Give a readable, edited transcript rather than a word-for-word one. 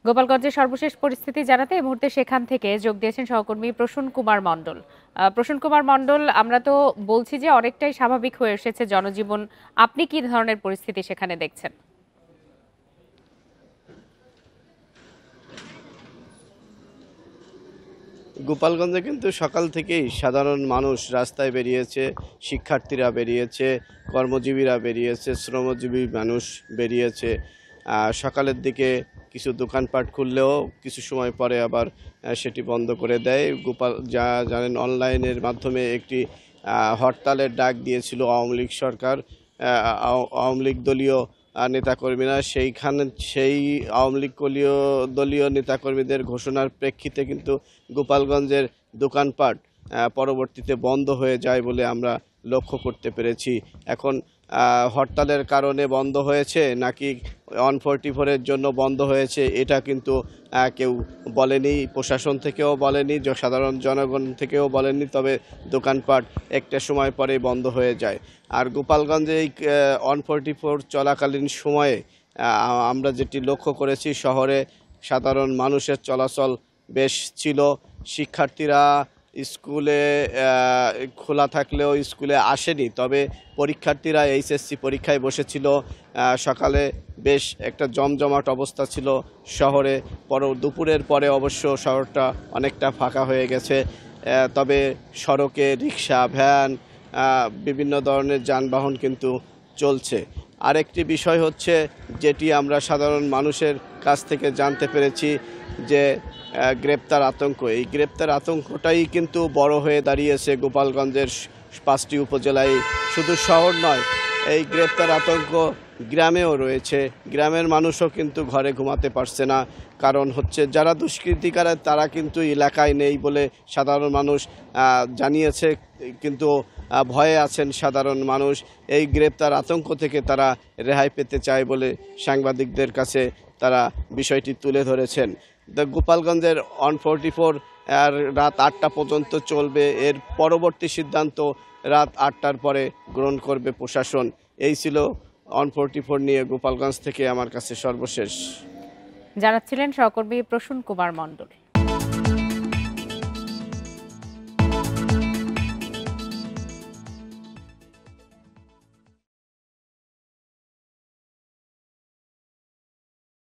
গোপালগঞ্জের সর্বশেষ পরিস্থিতি জানাতে এই মুহূর্তে সেখান থেকে যোগ দিয়েছেন সহকর্মী প্রসূন কুমার মণ্ডল। প্রসূন কুমার মণ্ডল, আমরা তো বলছি যে অনেকটাই স্বাভাবিক হয়ে এসেছে জনজীবন। আপনি কি ধরনের পরিস্থিতি সেখানে দেখছেন? গোপালগঞ্জে কিন্তু সকাল থেকেই সাধারণ মানুষ রাস্তায় বেরিয়েছে, শিক্ষার্থীরা বেরিয়েছে, কর্মজীবীরা বেরিয়েছে, শ্রমজীবী মানুষ বেরিয়েছে। সকালের দিকে কিছু দোকানপাট খুললেও কিছু সময় পরে আবার সেটি বন্ধ করে দেয়। যা জানেন, অনলাইনের মাধ্যমে একটি হরতালের ডাক দিয়েছিল আওয়ামী লীগ সরকার। আওয়ামী লীগ দলীয় নেতাকর্মীরা সেই আওয়ামী লীগ দলীয় নেতাকর্মীদের ঘোষণার প্রেক্ষিতে কিন্তু গোপালগঞ্জের দোকানপাট পরবর্তীতে বন্ধ হয়ে যায় বলে আমরা লক্ষ্য করতে পেরেছি। এখন হরতালের কারণে বন্ধ হয়েছে নাকি 144-এর জন্য বন্ধ হয়েছে এটা কিন্তু কেউ বলেনি, প্রশাসন থেকেও বলেনি, সাধারণ জনগণ থেকেও বলেনি। তবে দোকানপাট একটা সময় পরে বন্ধ হয়ে যায়। আর গোপালগঞ্জে এই 144 চলাকালীন সময়ে আমরা যেটি লক্ষ্য করেছি, শহরে সাধারণ মানুষের চলাচল বেশ ছিল। শিক্ষার্থীরা স্কুলে খোলা থাকলেও স্কুলে আসেনি, তবে পরীক্ষার্থীরা এইচএসসি পরীক্ষায় বসেছিল। সকালে বেশ একটা জমজমাট অবস্থা ছিল শহরে। দুপুরের পরে অবশ্য শহরটা অনেকটা ফাঁকা হয়ে গেছে। তবে সড়কে রিক্সা, ভ্যান, বিভিন্ন ধরনের যানবাহন কিন্তু চলছে। আরেকটি বিষয় হচ্ছে, যেটি আমরা সাধারণ মানুষের কাছ থেকে জানতে পেরেছি, যে গ্রেপ্তার আতঙ্ক। এই গ্রেপ্তার আতঙ্কটাই কিন্তু বড় হয়ে দাঁড়িয়েছে গোপালগঞ্জের 5টি উপজেলায়। শুধু শহর নয়, এই গ্রেপ্তার আতঙ্ক গ্রামেও রয়েছে। গ্রামের মানুষও কিন্তু ঘরে ঘুমাতে পারছে না। কারণ হচ্ছে, যারা দুষ্কৃতিকারী তারা কিন্তু এলাকায় নেই বলে সাধারণ মানুষ জানিয়েছে, কিন্তু ভয়ে আছেন সাধারণ মানুষ। এই গ্রেপ্তার আতঙ্ক থেকে তারা রেহাই পেতে চায় বলে সাংবাদিকদের কাছে তারা বিষয়টি তুলে ধরেছেন। গোপালগঞ্জের 144 আর রাত 8টা পর্যন্ত চলবে। এর পরবর্তী সিদ্ধান্ত রাত 8টার পরে গ্রহণ করবে প্রশাসন। এই ছিল 144 নিয়ে গোপালগঞ্জ থেকে আমার কাছে সর্বশেষ। জানাচ্ছিলেন সহকর্মী প্রসূন কুমার মণ্ডল।